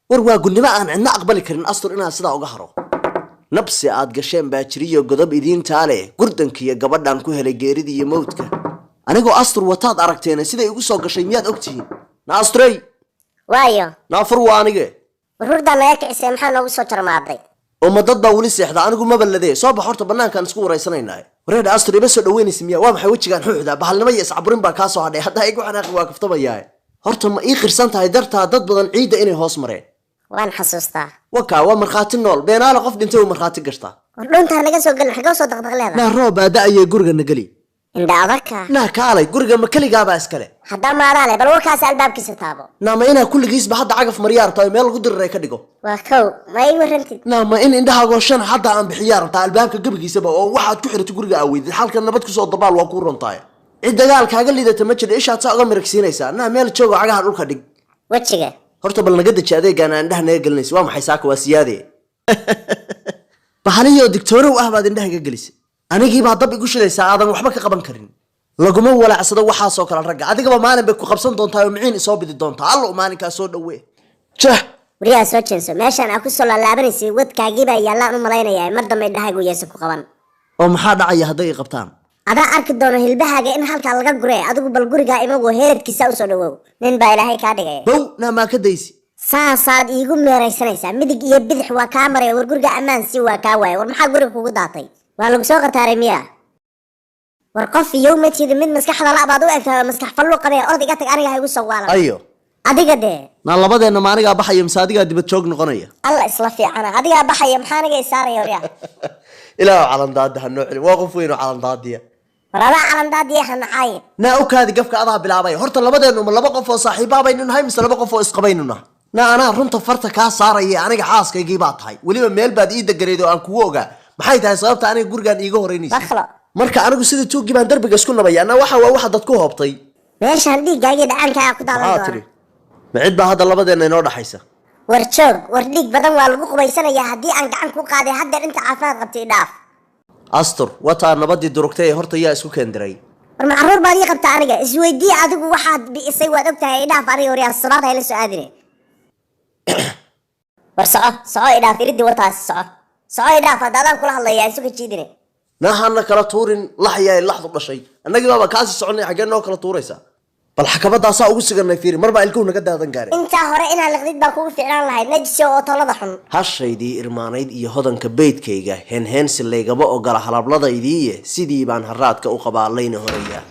warwaa ma aan cidna aqbali karin astur inaan sidaa uga haro nabsi aad gasheen baajiriyo godob idiintaa leh gurdankiiyo gabadhan ku helay geeridii iyo mawdka anigoo astur wataad aragteen siday igu soo gashay miyaad ogtihiin naastrey waayo naafur waa anige warurda meelka isee maxaa noogu soo jarmaaday oo ma dad baa weli seexda anigu ma balladee soo bax horta banaankan isku wareysanaynaa wareed astur iba soo dhaweynaysa miyaa waa maxay wajigaan xuuxda bahalnimo iyo iscaburin baa kaa soo hadhay hadda igu xanaaqi waa kaftamayaa horta ma ii qirsan tahay dartaa dad badan ciidda inay hoos mareen waan xasuustaa waka waa markhaati nool beenaala qof dhintay uu markhaati gashtaa wardhuntaa naga soo galin xagoo soo daqdaqleeda naa roob aada ayay guriga nageli indha adaka naa kaalay guriga ma keligaabaa iskale haddaa maadaale bal warkaas albaabkiisa taabo naama inaa kulligiisba hadda cagaf maryaa rabtaa meel lagu diriray ka dhigo waa kow ma ii warrantid naama in indhahagoo shan hadda aan bixiyaa rabtaa albaabka gebigiisaba oo waxaad ku xirata guriga aaweydid halka nabad kusoo dabaal waa kuu runtaay cid dagaal kaaga liidata ma jira ishaad saa uga miragsiinaysaa naa meel joogo cagaha dhulka dhig wejiga horta bal naga deji adeegaan aan indhaha naga gelinaysa waa maxay saaka waa siyaade bahaliyo digtoorow ah baad indhaha ga gelisay anigiibaa dab igu shilaysaa aadan waxba ka qaban karin laguma walaacsado waxaasoo kale ragga adigaba maalin bay ku qabsan doontaa oo miciin isoo bidi doontaa allo maalinkaa soo dhawee jah wariyaa soo jeenso meeshaan aa ku soo laalaabanaysay wadkaagiibaa yaallaan u malaynayaa mar dambe indhahaygu yeesa ku qaban oo maxaa dhacaya hadday i qabtaan adaa arki doono hilbahaaga in halkaa laga guree adigu bal gurigaa imagu heeradkiisa usoo dhawow nin baa ilaahay kaa dhigay bow naamaa ka daysi saasaad iigu meeraysanaysaa midig iyo bidix waa kaa maray war guriga ammaan si waa kaa waaya war maxaa guriga kugu daatay waa lagu soo qataaray miya war qof iyo matida mid maskaxda la'baad u egtahay maskax fallu qabee ord iga tag aniga ha igu soo waalan ayo adiga dee naa labadeenna ma anigaa baxaya mise adigaa dibad joog noqonaya alla isla fiicana adigaa baxaya maxaa aniga isaaraya waryaa ilaahu calandaada ha noo celin waa qof weyn oo calandaadiya war adaa calandaadiya ha nacaaye naa ukaadi gafka adaa bilaabay horta labadeennu ma laba qof oo saaxiibaabaynu nahay mise laba qof oo isqabaynu nahay naa anaa runta farta kaa saaraya aniga xaaskaygii baa tahay weliba meel baad ii deganayd oo aan kugu ogaa maxay tahay sababta aniga gurigaan iiga horeynaysa marka anigu sida tuugii baan darbiga isku nabaya anaa waxa waa waxa dad ku hoobtay meeshaan dhiiggaagii dhacaankaa ku daadan doona ma cid baa hadda labadeenna inoo dhaxaysa war joog war dhiig badan waa lagu qubaysanayaa haddii aan gacan ku qaaday haddeer inta caafimaad qabtay idhaaf astur wataa nabadii durugtay ee horta yaa isku keendiray war macruur baad ii qabtaa aniga isweydii adigu waxaad bi'isay waad ogtahay idhaaf aniga waryaa salaad hayla soo aadine war soco idhaaf iridii wataasi soco idhaaf hadda adaan kula hadlayaa isuga jiidine naahana kala tuurin laxyaay laxdu dhashay annagii baaba kaasi soconay xaggee noo kala tuuraysaa bal xakabadaasaa ugu siganay fiiri marbaa ilkuhu naga daadan gaare intaa hore inaa liqdid baa kugu ficlaan lahayd najisi oo tolada xun hashaydii irmaanayd iyo hodanka beydkayga heenheensi laygaba ogola halabladaydiiye sidii baan haraadka u qabaa layna horeeyaa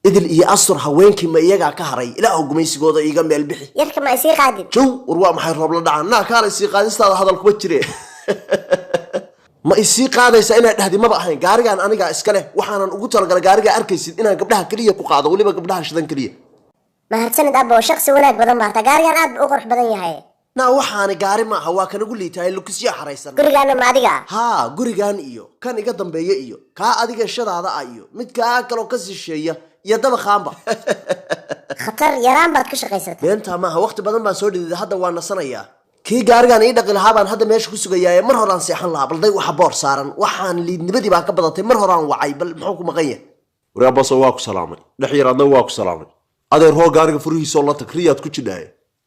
idil iyo astur haweenkii ma iyagaa ka haray ilaahu gumaysigooda iiga meel bixi yarka ma isii qaadin jow war waa maxay roob la dhacaan naa kaala isii qaadistaada hadal kuma jire ma isii qaadaysa inaad dhahdi maba ahayn gaarigaan anigaa iska leh waxaanan ugu talagalay gaarigaa arkaysid inaan gabdhaha keliya ku qaado weliba gabdhaha shidan keliya mahadsanid abbo shaqsi wanaag badan baata gaarigaan aad buu u qurux badan yahay naa waxaani gaari ma aha waa kanagu liitahay lukisyaa xaraysan gurigaana ma adiga haa gurigaan iyo kan iga dambeeya iyo kaa adiga shadaada ah iyo mid kaa kaloo ka sisheeya iyo dabaqaanba khatar yaraan baad ku shaqaysatay beentaa maaha waqti badan baan soo dhididay hadda waa nasanayaa kii gaarigaan ii dhaqi lahaa baan hadda meesha ku sugayaaye mar horaan seexan lahaa balday waxa boor saaran waxaan liidnimadii baa ka badatay mar horaan wacay bal muxuu ku maqan yahay waraabaso waa ku salaamay dhex yar adna waa ku salaamay adeer hoo gaariga furihiisoo la tag riyaad ku jidhaaye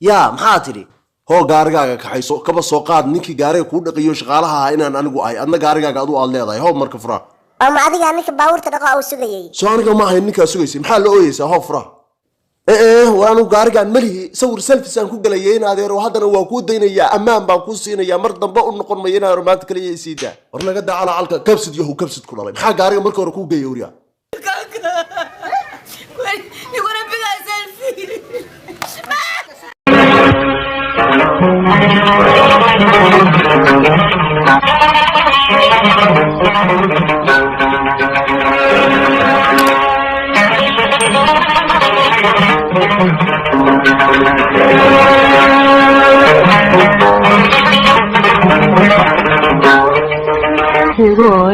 yaa maxaa tidhi hoo gaarigaaga kaxayso kaba soo qaad ninkii gaariga kuu dhaqiyo shaqaalaha ahaa inaan anigu ahay adna gaarigaaga adu aad leedahay hoo marka furaa oo ma adigaa ninka baabuurta dhaqo uu sugayay soo aniga ma ahayn ninkaa sugaysay maxaa la ooyeysaa hoo furaa waanu gaarigaan malihi sawir selfis aan ku galayay in adeero haddana waa kuu daynayaa ammaan baan kuu siinayaa mar dambe u noqon maya inaan maanta kaliya isiidaa war naga daa calacalka kabsid yahu kabsid ku dhalay maxaa gaariga marka hore kuu geeya wariyaa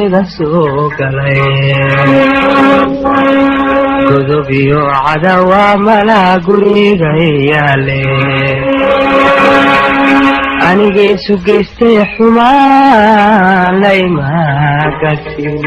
iga soo galay godobiyo cadawa malaa guriga yaale anigee sugeystay xumaan layma gasin